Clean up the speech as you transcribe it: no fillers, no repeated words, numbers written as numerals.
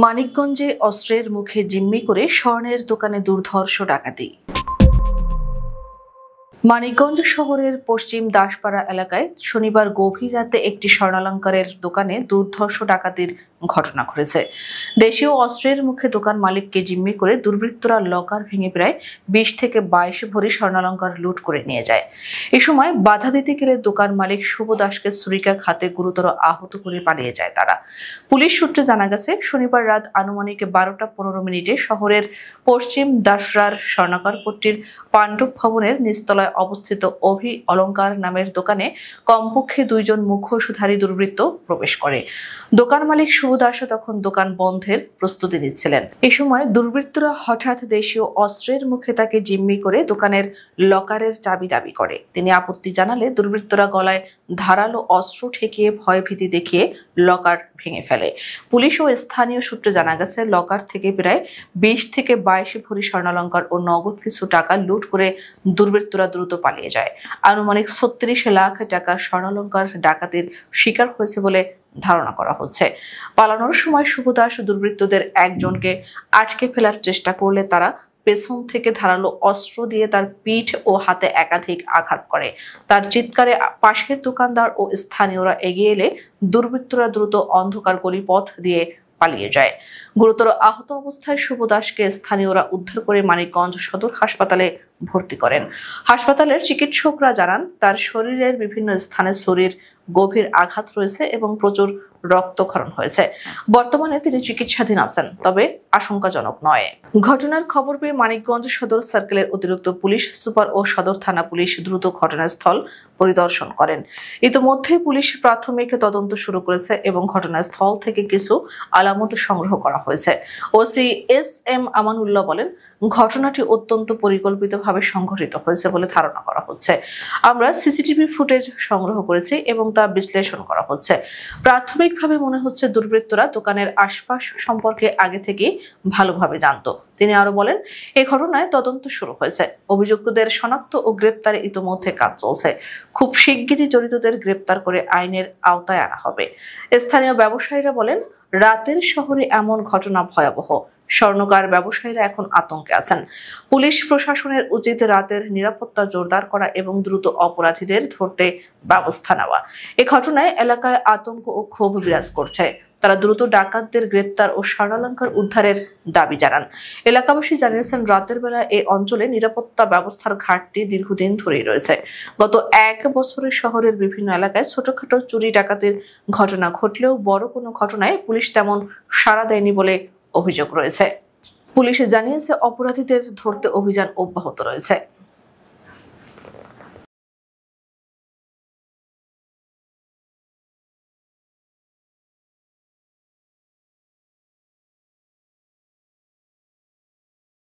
মানিকগঞ্জে অস্ত্রের মুখে জিম্মি করে স্বর্ণের দোকানে দুর্ধর্ষ ডাকাতি। মানিকগঞ্জ শহরের পশ্চিম দাসপাড়া এলাকায় শনিবার গভীর রাতে একটি স্বর্ণালংকারের দোকানে দুর্ধর্ষ ডাকাতির ঘটনা ঘটেছে। দেশীয় অস্ত্রের মুখে দোকান মালিককে জিম্মি করে দুর্বৃত্তরা লকার ভেঙে প্রায় 20 থেকে 22 ভরি স্বর্ণালংকার লুট করে নিয়ে যায়। এ সময় বাধা দিতে গেলে দোকান মালিক শুভ দাসকে ছুরিকাঘাতে গুরুতর আহত করে পালিয়ে যায় তারা। পুলিশ সূত্রে জানা গেছে, শনিবার রাত আনুমানিক 12:15 শহরের পশ্চিম দাসরার স্বর্ণাকারপট্টির পাণ্ডব ভবনের নিচতলায় অবস্থিত অভি অলংকার নামের দোকানে কমপক্ষে 2 জন মুখোশধারী দুর্বৃত্ত প্রবেশ করে। দোকান মালিক শুভ দাসও তখন দোকান বন্ধের প্রস্তুতি নিচ্ছিলেন। এ সময় দুর্বৃত্তরা হঠাৎ দেশীয় অস্ত্রের মুখে তাকে জিম্মি করে দোকানের লকারের চাবি দাবি করে। তিনি আপত্তি জানালে দুর্বৃত্তরা গলায় ধারালো অস্ত্র ঠেকিয়ে ভয়ভীতি দেখিয়ে লকার ভেঙে ফেলে। পুলিশ ও স্থানীয় সূত্রে জানা গেছে, লকার থেকে প্রায় 20 থেকে 22 ভরি স্বর্ণালংকার ও নগদ কিছু টাকা লুট করে দুর্বৃত্তরা দ্রুত পালিয়ে যায়। আনুমানিক 36 লাখ টাকার স্বর্ণালংকার ডাকাতির শিকার হয়েছে বলে ধারণা করা হচ্ছে। পালানোর সময় শুভ দাস দুর্বৃত্তদের একজনকে আটকে ফেলার চেষ্টা করলে তারা পেছন থেকে ধারালো অস্ত্র দিয়ে তার পিঠ ও হাতে একাধিক আঘাত করে। তার চিৎকারে পাশের দোকানদার ও স্থানীয়রা এগিয়ে এলে দুর্বৃত্তরা দ্রুত অন্ধকার গলিপথ দিয়ে পালিয়ে যায়। গুরুতর আহত অবস্থায় শুভ দাসকে স্থানীয়রা উদ্ধার করে মানিকগঞ্জ সদর হাসপাতালে ভর্তি করেন। হাসপাতালের চিকিৎসকরা জানান, তার শরীরের বিভিন্ন স্থানে ছুরির গভীর আঘাত রয়েছে এবং প্রচুর রক্তক্ষরণ হয়েছে। বর্তমানে তিনি চিকিৎসাধীন আছেন, তবে আশঙ্কাজনক নয়। ঘটনার খবর পেয়ে মানিকগঞ্জ সদর সার্কেলের অতিরিক্ত পুলিশ সুপার ও সদর থানা পুলিশ দ্রুত ঘটনাস্থল পরিদর্শন করেন। ইতিমধ্যে পুলিশ প্রাথমিক তদন্ত শুরু করেছে এবং ঘটনাস্থল থেকে কিছু আলামত সংগ্রহ করা হয়েছে। OC SM. আমানুল্লাহ বলেন, ঘটনাটি অত্যন্ত পরিকল্পিতভাবে সংঘটিত হয়েছে বলে ধারণা করা হচ্ছে। আমরা সিসিটিভি ফুটেজ সংগ্রহ করেছি এবং তা বিশ্লেষণ করা হচ্ছে। প্রাথমিকভাবে মনে হচ্ছে দুর্বৃত্তরা দোকানের আশপাশ সম্পর্কে আগে থেকেই ভালোভাবে জানতো। তিনি আরো বলেন, এই ঘটনায় তদন্ত শুরু হয়েছে। অভিযুক্তদের শনাক্ত ও গ্রেপ্তারে ইতোমধ্যে কাজ চলছে। খুব শিগগিরই জড়িতদের গ্রেপ্তার করে আইনের আওতায় আনা হবে। স্থানীয় ব্যবসায়ীরা বলেন, রাতের শহরে এমন ঘটনা ভয়াবহ। স্বর্ণকার ব্যবসায়ীরা এখন আতঙ্কে আছেন। পুলিশ প্রশাসনের উচিত রাতের নিরাপত্তা জোরদার করা এবং দ্রুত অপরাধীদের ধরতে ব্যবস্থা নেওয়া। এই ঘটনায় এলাকায় আতঙ্ক ও ক্ষোভ বিরাজ করছে। তারা দ্রুত ডাকাতদের গ্রেপ্তার ও স্বর্ণালংকার উদ্ধারের দাবি জানান। এলাকাবাসী জানিয়েছেন, রাতের বেলা এই অঞ্চলে নিরাপত্তা ব্যবস্থার ঘাটতি দীর্ঘদিন ধরেই রয়েছে। গত 1 বছরে শহরের বিভিন্ন এলাকায় ছোটখাটো চুরি ডাকাতির ঘটনা ঘটলেও বড় কোনো ঘটনায় পুলিশ তেমন সাড়া দেয়নি বলে অভিযোগ রয়েছে। পুলিশ জানিয়েছে, অপরাধীদের ধরতে অভিযান অব্যাহত রয়েছে।